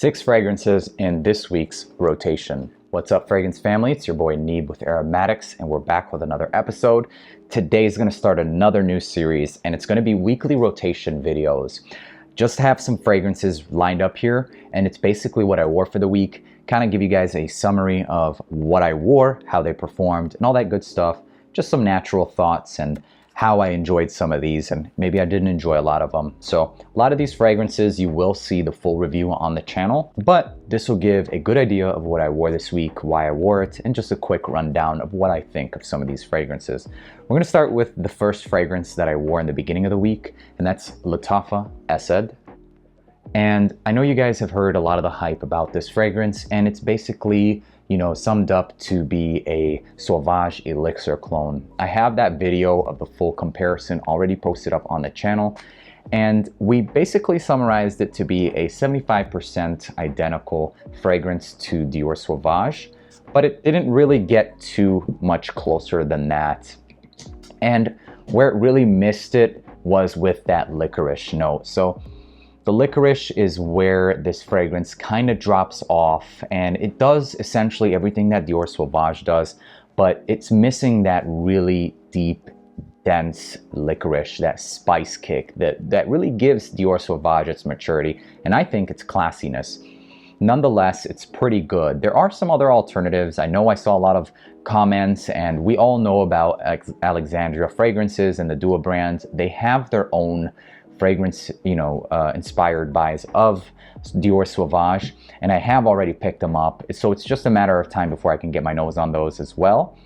6 fragrances in this week's rotation. What's up, fragrance family? It's your boy Neeb with Aromatics, and we're back with another episode. Today is going to start another new series, and it's going to be weekly rotation videos. Just have some fragrances lined up here, and it's basically what I wore for the week. Kind of give you guys a summary of what I wore, how they performed, and all that good stuff. Just some natural thoughts and how I enjoyed some of these, and maybe I didn't enjoy a lot of them. So a lot of these fragrances you will see the full review on the channel, but this will give a good idea of what I wore this week, why I wore it, and just a quick rundown of what I think of some of these fragrances. We're going to start with the first fragrance that I wore in the beginning of the week, and that's Lattafa ASAD. And I know you guys have heard a lot of the hype about this fragrance, and it's basically, you know, summed up to be a Sauvage Elixir clone. I have that video of the full comparison already posted up on the channel, and we basically summarized it to be a 75% identical fragrance to Dior Sauvage, but it didn't really get too much closer than that. And where it really missed it was with that licorice note. So the licorice is where this fragrance kind of drops off, and it does essentially everything that Dior Sauvage does, but it's missing that really deep, dense licorice, that spice kick that really gives Dior Sauvage its maturity, and I think its classiness. Nonetheless, it's pretty good. There are some other alternatives. I know I saw a lot of comments, and we all know about Alexandria fragrances and the Duo brands. They have their own fragrance, inspired buys of Dior Sauvage, and I have already picked them up. So it's just a matter of time before I can get my nose on those as well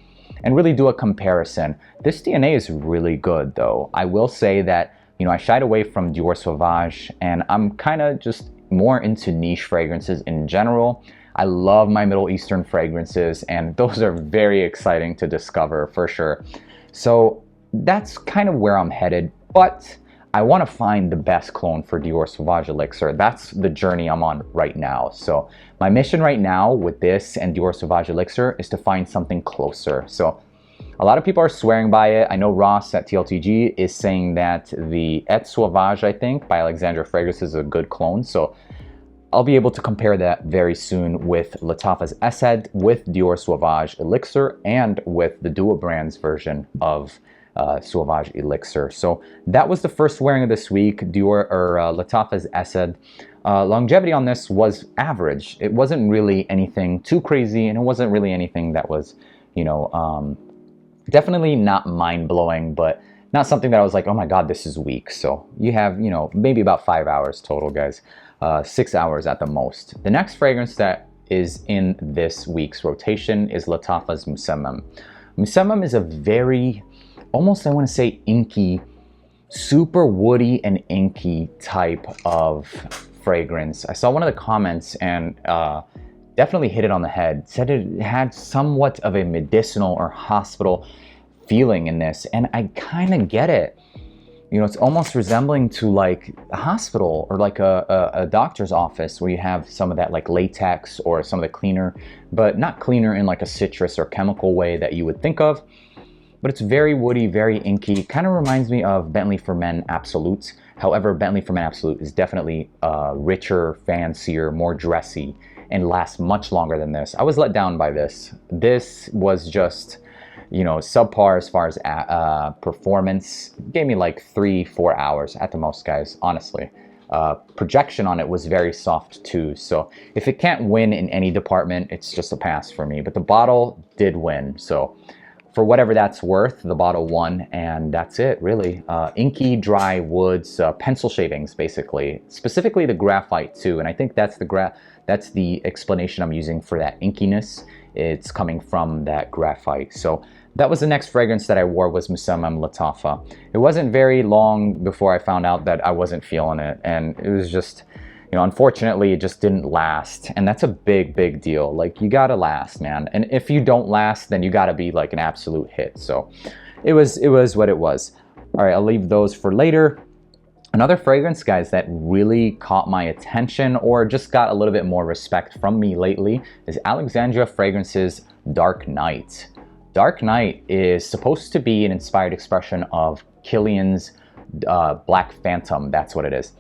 and really do a comparison. This DNA is really good though. I will say that, I shied away from Dior Sauvage, and I'm kind of just more into niche fragrances in general. I love my Middle Eastern fragrances, and those are very exciting to discover for sure. So that's kind of where I'm headed, but I want to find the best clone for Dior Sauvage Elixir. That's the journey I'm on right now. So my mission right now with this and Dior Sauvage Elixir is to find something closer. So a lot of people are swearing by it. I know Ross at TLTG is saying that the Et Sauvage, I think, by Alexandria Fragrances is a good clone. So I'll be able to compare that very soon with Lattafa's ASAD, with Dior Sauvage Elixir, and with the Duo Brands version of Sauvage Elixir. So that was the first wearing of this week, Dior or Lattafa's ASAD. Longevity on this was average. It wasn't really anything too crazy, and it wasn't really anything that was, definitely not mind-blowing, but not something that I was like, oh my god, this is weak. So you have, maybe about 5 hours total, guys. 6 hours at the most. The next fragrance that is in this week's rotation is Lattafa's MUSAMAM. MUSAMAM is a very, almost I want to say inky, super woody and inky type of fragrance. I saw one of the comments and definitely hit it on the head. Said it had somewhat of a medicinal or hospital feeling in this, and I kind of get it. It's almost resembling to like a hospital or like a doctor's office where you have some of that like latex or some of the cleaner, but not cleaner in like a citrus or chemical way that you would think of. But it's very woody, very inky. Kind of reminds me of Bentley for Men Absolute. However, Bentley for Men Absolute is definitely richer, fancier, more dressy, and lasts much longer than this. I was let down by this. This was just, subpar as far as performance. Gave me like 3-4 hours at the most, guys, honestly. Projection on it was very soft too. So if it can't win in any department, it's just a pass for me. But the bottle did win. So for whatever that's worth, the bottle won, and that's it, really. Inky, dry woods, pencil shavings, basically. Specifically the graphite, too, and I think that's the explanation I'm using for that inkiness. It's coming from that graphite. So that was the next fragrance that I wore, was MUSAMAM Lattafa. It wasn't very long before I found out that I wasn't feeling it, and it was just, unfortunately, it just didn't last, and that's a big deal. Like, you gotta last, man, and if you don't last, then you gotta be like an absolute hit. So it was what it was. All right, I'll leave those for later. Another fragrance, guys, that really caught my attention or just got a little bit more respect from me lately is Alexandria Fragrances Dark Knight. Dark Knight is supposed to be an inspired expression of Killian's Black Phantom. That's what it is.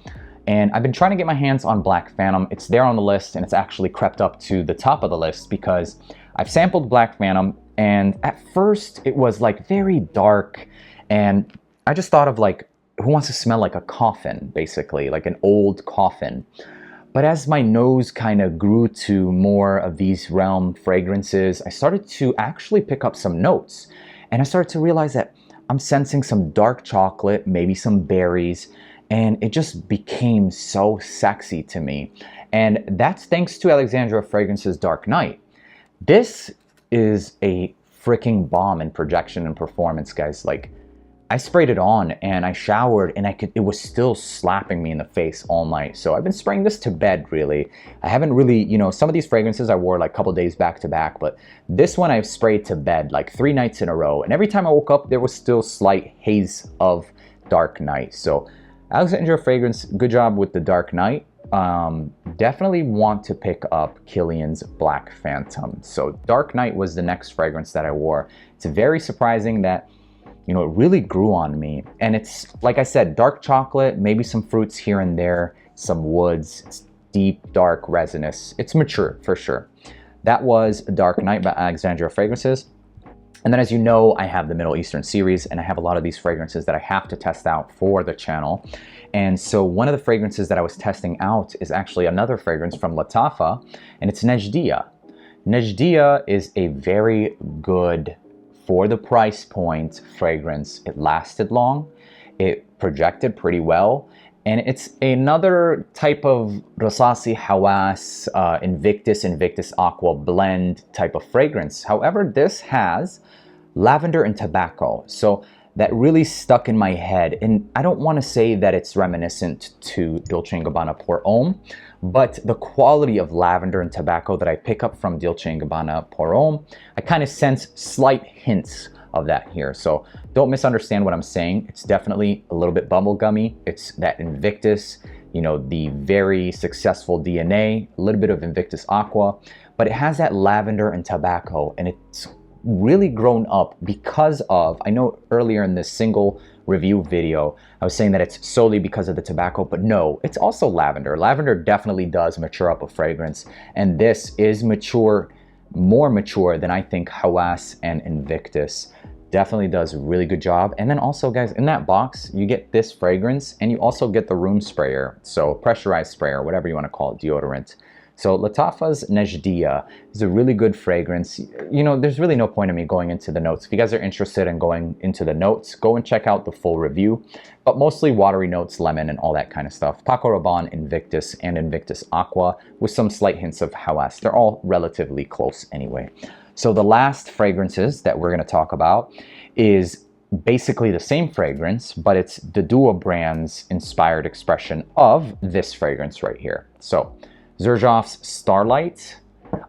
And I've been trying to get my hands on Black Phantom. It's there on the list, and it's actually crept up to the top of the list because I've sampled Black Phantom, and at first it was like very dark, and I just thought of like, who wants to smell like a coffin, basically, like an old coffin. But as my nose kind of grew to more of these realm fragrances, I started to actually pick up some notes. And I started to realize that I'm sensing some dark chocolate, maybe some berries, and it just became so sexy to me. And that's thanks to Alexandria Fragrance's Dark Knight. This is a freaking bomb in projection and performance, guys. Like, I sprayed it on and I showered and it was still slapping me in the face all night. So I've been spraying this to bed, really. I haven't really, you know, some of these fragrances I wore like a couple days back to back, but this one I've sprayed to bed like 3 nights in a row. And every time I woke up, there was still slight haze of Dark Knight. So Alexandria Fragrance, good job with the Dark Knight. Definitely want to pick up Kilian's Black Phantom. So Dark Knight was the next fragrance that I wore. It's very surprising that, you know, it really grew on me. And it's, like I said, dark chocolate, maybe some fruits here and there, some woods. It's deep, dark, resinous. It's mature, for sure. That was Dark Knight by Alexandria Fragrances. And then, as you know, I have the Middle Eastern series, and I have a lot of these fragrances that I have to test out for the channel. And so one of the fragrances that I was testing out is actually another fragrance from Lattafa, and it's NAJDIA. NAJDIA is a very good, for the price point, fragrance. It lasted long, it projected pretty well, and it's another type of Rosasi Hawas, Invictus Aqua blend type of fragrance. However, this has lavender and tobacco, so that really stuck in my head. And I don't want to say that it's reminiscent to Dolce & Gabbana Pour Homme, but the quality of lavender and tobacco that I pick up from Dolce & Gabbana Pour Homme, I kind of sense slight hints of that here. So don't misunderstand what I'm saying. It's definitely a little bit bubblegummy. It's that Invictus, you know, the very successful DNA, a little bit of Invictus Aqua, but it has that lavender and tobacco, and it's really grown up because of, I know earlier in this single review video, I was saying that it's solely because of the tobacco, but no, it's also lavender. Lavender definitely does mature up a fragrance, and this is mature, more mature than I think Hawas and Invictus. Definitely does a really good job. And then also, guys, in that box, you get this fragrance, and you also get the room sprayer, so pressurized sprayer, whatever you want to call it, deodorant. So Lattafa's NAJDIA is a really good fragrance. You know, there's really no point in me going into the notes. If you guys are interested in going into the notes, go and check out the full review. But mostly watery notes, lemon, and all that kind of stuff. Paco Rabanne, Invictus, and Invictus Aqua with some slight hints of Hawas. They're all relatively close anyway. So the last fragrances that we're going to talk about is basically the same fragrance, but it's the Duo brand's inspired expression of this fragrance right here. So Xerjoff's Starlight.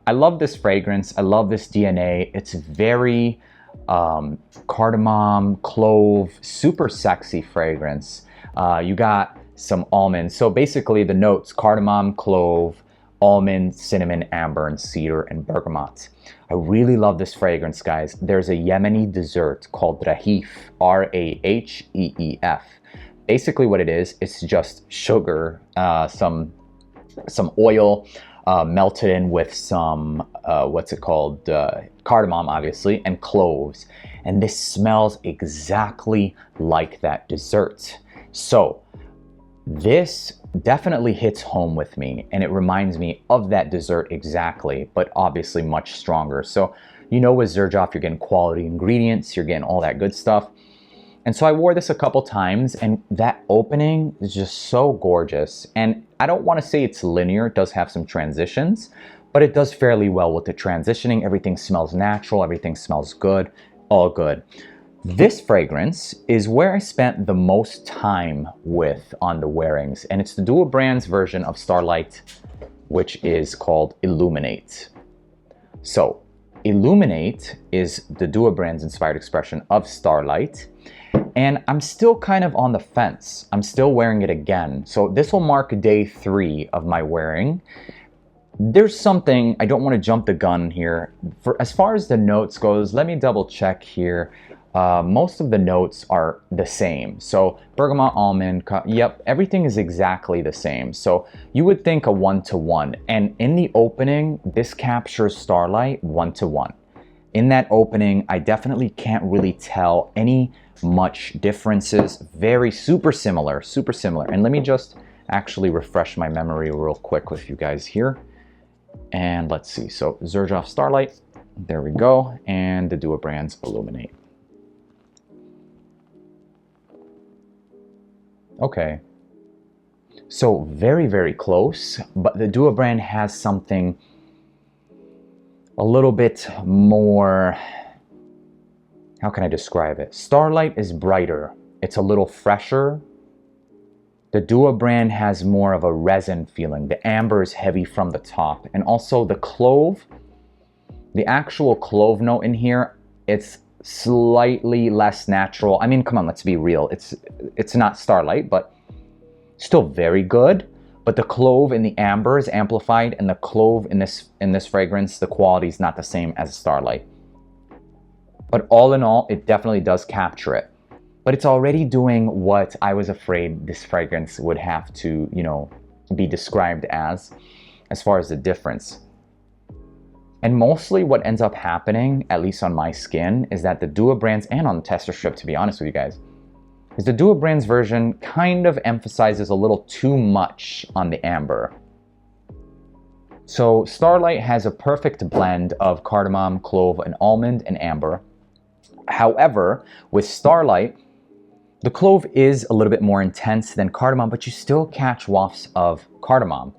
I love this fragrance. I love this DNA. It's very cardamom, clove, super sexy fragrance. You got some almonds. So basically the notes: cardamom, clove, almond, cinnamon, amber, and cedar, and bergamot. I really love this fragrance, guys. There's a Yemeni dessert called Rahif, R-A-H-E-E-F. Basically what it is, it's just sugar, some oil melted in with some cardamom, obviously, and cloves, and this smells exactly like that dessert. So this definitely hits home with me, and it reminds me of that dessert exactly, but obviously much stronger. So you know, with Xerjoff, you're getting quality ingredients, you're getting all that good stuff. And so I wore this a couple times, and that opening is just so gorgeous. And I don't want to say it's linear, it does have some transitions, but it does fairly well with the transitioning. Everything smells natural, everything smells good, all good. This fragrance is where I spent the most time with on the wearings, and it's the Duo brand's version of Starlight, which is called Illuminate. So Illuminate is the Duo brand's inspired expression of Starlight. And I'm still kind of on the fence. I'm still wearing it again. So this will mark day 3 of my wearing. There's something, I don't want to jump the gun here. For as far as the notes goes, let me double check here. most of the notes are the same. So bergamot, almond, yep, everything is exactly the same. So you would think a 1-to-1. And in the opening, this captures Starlight 1-to-1. In that opening, I definitely can't really tell any much differences. Very super similar, super similar. And let me just actually refresh my memory real quick with you guys here. And let's see, so Xerjoff Starlight, there we go, and the Dua brand's Illuminate. Okay, so very, very close, but the Dua brand has something a little bit more, how can I describe it? Starlight is brighter, it's a little fresher. The Dua brand has more of a resin feeling. The amber is heavy from the top, and also the clove, the actual clove note in here, it's slightly less natural. I mean, come on, let's be real. It's not Starlight, but still very good. But the clove in the amber is amplified, and the clove in this fragrance, the quality is not the same as Starlight. But all in all, it definitely does capture it. But it's already doing what I was afraid this fragrance would have to, you know, be described as far as the difference. And mostly what ends up happening, at least on my skin, is that the Dua brands, and on the tester strip, to be honest with you guys, is the Dua brands version kind of emphasizes a little too much on the amber. So Starlight has a perfect blend of cardamom, clove, and almond, and amber. However, with Starlight, the clove is a little bit more intense than cardamom, but you still catch wafts of cardamom.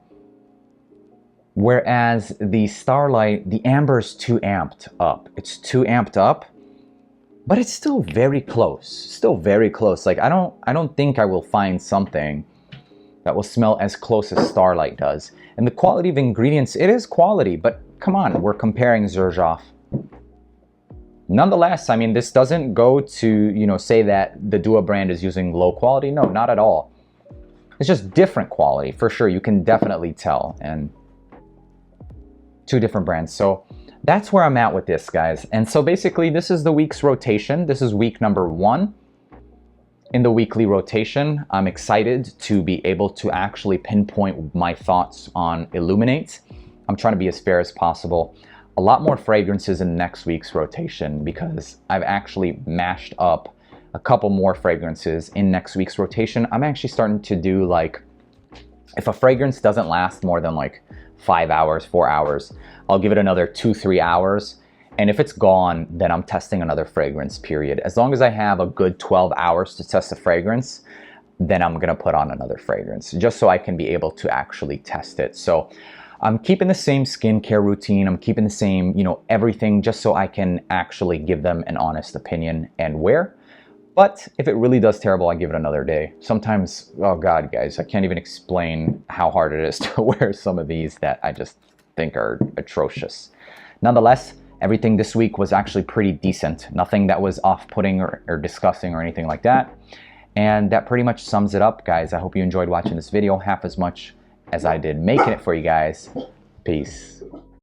Whereas the Starlight, the amber is too amped up. It's too amped up, but it's still very close. Still very close. Like I don't think I will find something that will smell as close as Starlight does. And the quality of ingredients, it is quality, but come on, we're comparing Xerjoff. Nonetheless, I mean, this doesn't go to, you know, say that the Dua brand is using low quality. No, not at all. It's just different quality for sure. You can definitely tell. And two different brands. So that's where I'm at with this, guys. And so basically this is the week's rotation. This is week number 1 in the weekly rotation. I'm excited to be able to actually pinpoint my thoughts on Illuminate. I'm trying to be as fair as possible. A lot more fragrances in next week's rotation because I've actually mashed up a couple more fragrances in next week's rotation. I'm actually starting to do, like, if a fragrance doesn't last more than like 5 hours, 4 hours, I'll give it another 2-3 hours. And if it's gone, then I'm testing another fragrance, period. As long as I have a good 12 hours to test a fragrance, then I'm gonna put on another fragrance just so I can be able to actually test it. So I'm keeping the same skincare routine. I'm keeping the same, you know, everything just so I can actually give them an honest opinion and wear. But if it really does terrible, I give it another day. Sometimes, oh God, guys, I can't even explain how hard it is to wear some of these that I just think are atrocious. Nonetheless, everything this week was actually pretty decent. Nothing that was off-putting or disgusting or anything like that. And that pretty much sums it up, guys. I hope you enjoyed watching this video half as much as I did making it for you guys. Peace.